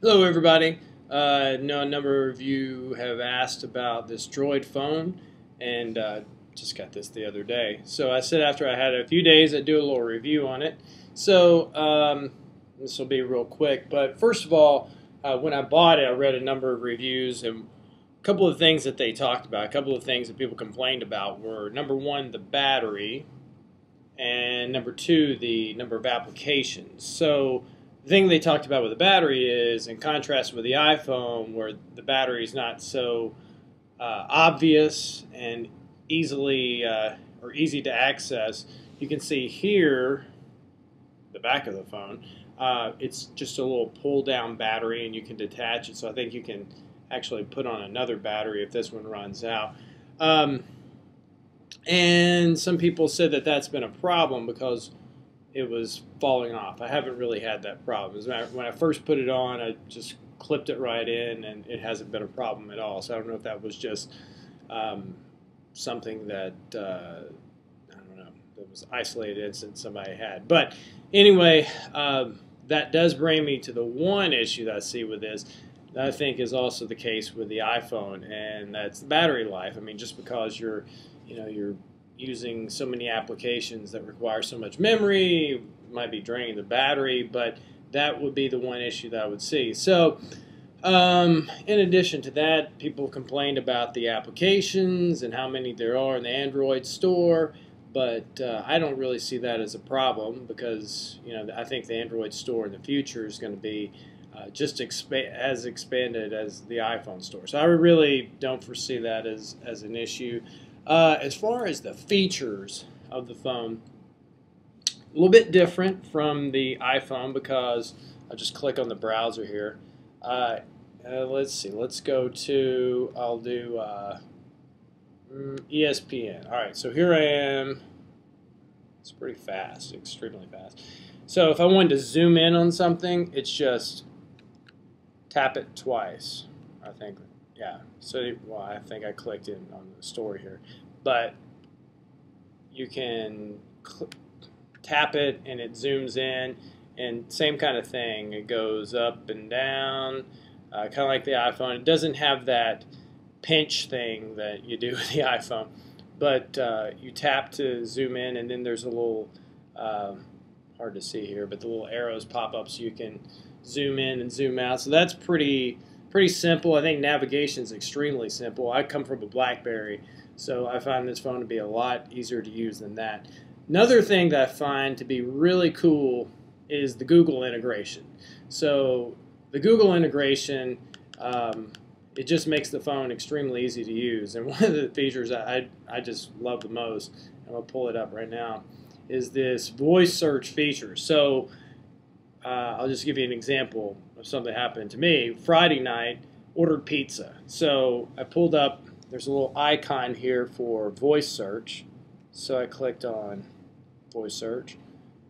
Hello, everybody. I know a number of you have asked about this Droid phone, and just got this the other day. So I said after I had a few days, I'd do a little review on it. So this will be real quick. But first of all, when I bought it, I read a number of reviews, and a couple of things that they talked about, a couple of things that people complained about were number one, the battery, and number two, the number of applications. So the thing they talked about with the battery is, in contrast with the iPhone, where the battery is not so obvious and easy to access. You can see here the back of the phone. It's just a little pull down battery, and you can detach it. So I think you can actually put on another battery if this one runs out. And some people said that that's been a problem because it was falling off. I haven't really had that problem. When I first put it on, I just clipped it right in, and it hasn't been a problem at all. So I don't know if that was just something that I don't know, that was isolated incident somebody had. But anyway, that does bring me to the one issue that I see with this, that I think is also the case with the iPhone, and that's the battery life. I mean, just because you're using so many applications that require so much memory, might be draining the battery, but that would be the one issue that I would see. So in addition to that, people complained about the applications and how many there are in the Android store, but I don't really see that as a problem because I think the Android store in the future is going to be just as expanded as the iPhone store. So I really don't foresee that as an issue. As far as the features of the phone, a little bit different from the iPhone because I'll just click on the browser here. Let's see. Let's go to, I'll do ESPN. All right, so here I am. It's pretty fast, extremely fast. So if I wanted to zoom in on something, it's just tap it twice, I think. Yeah, so well, I think I clicked in on the story here, but you can tap it and it zooms in, and same kind of thing. It goes up and down, kind of like the iPhone. It doesn't have that pinch thing that you do with the iPhone, but you tap to zoom in, and then there's a little hard to see here, but the little arrows pop up so you can zoom in and zoom out. So that's pretty simple. I think navigation is extremely simple. I come from a BlackBerry, so I find this phone to be a lot easier to use than that. Another thing that I find to be really cool is the Google integration. So the Google integration, it just makes the phone extremely easy to use. And one of the features I just love the most, and I'll pull it up right now, is this voice search feature. So I'll just give you an example of something that happened to me. Friday night, ordered pizza. So I pulled up, there's a little icon here for voice search. So I clicked on voice search.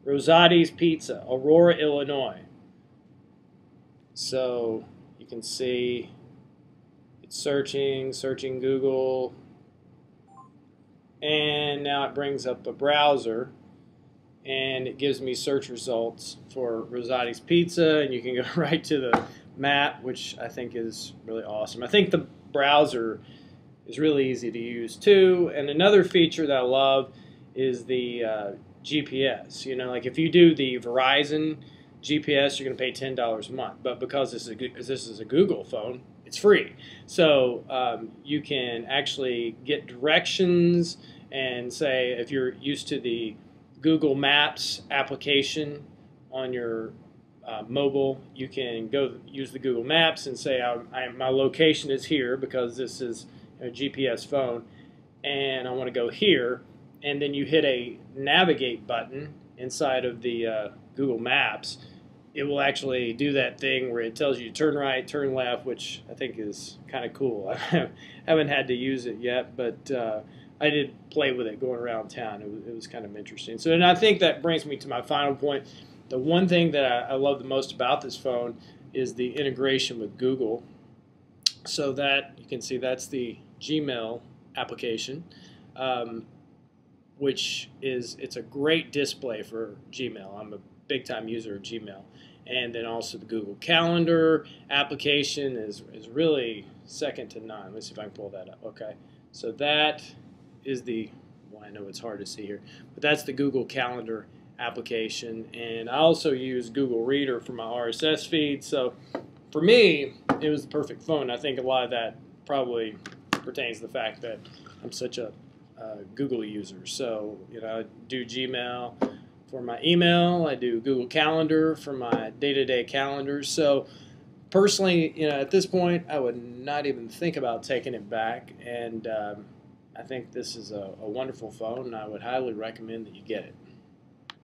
Rosati's Pizza, Aurora, Illinois. So you can see it's searching Google, and now it brings up a browser, and it gives me search results for Rosati's Pizza, and you can go right to the map, which I think is really awesome. I think the browser is really easy to use too, and another feature that I love is the GPS. Like if you do the Verizon GPS, you're going to pay $10 a month, but because this is a Google phone, it's free. So you can actually get directions, and say if you're used to the Google Maps application on your mobile, you can go use the Google Maps and say my location is here because this is a GPS phone, and I want to go here, and then you hit a navigate button inside of the Google Maps. It will actually do that thing where it tells you turn right, turn left, which I think is kind of cool. I haven't had to use it yet, but I did play with it going around town. It was kind of interesting. So, and I think that brings me to my final point. The one thing that I love the most about this phone is the integration with Google. So that you can see that's the Gmail application, which it's a great display for Gmail. I'm a big time user of Gmail. And then also the Google Calendar application is really second to none. Let's see if I can pull that up. Okay, so that is the, well, I know it's hard to see here, but that's the Google Calendar application. And I also use Google Reader for my RSS feed. So for me, it was the perfect phone. I think a lot of that probably pertains to the fact that I'm such a Google user. So, I do Gmail for my email. I do Google Calendar for my day-to-day calendars. So personally, at this point, I would not even think about taking it back. And I think this is a wonderful phone, and I would highly recommend that you get it.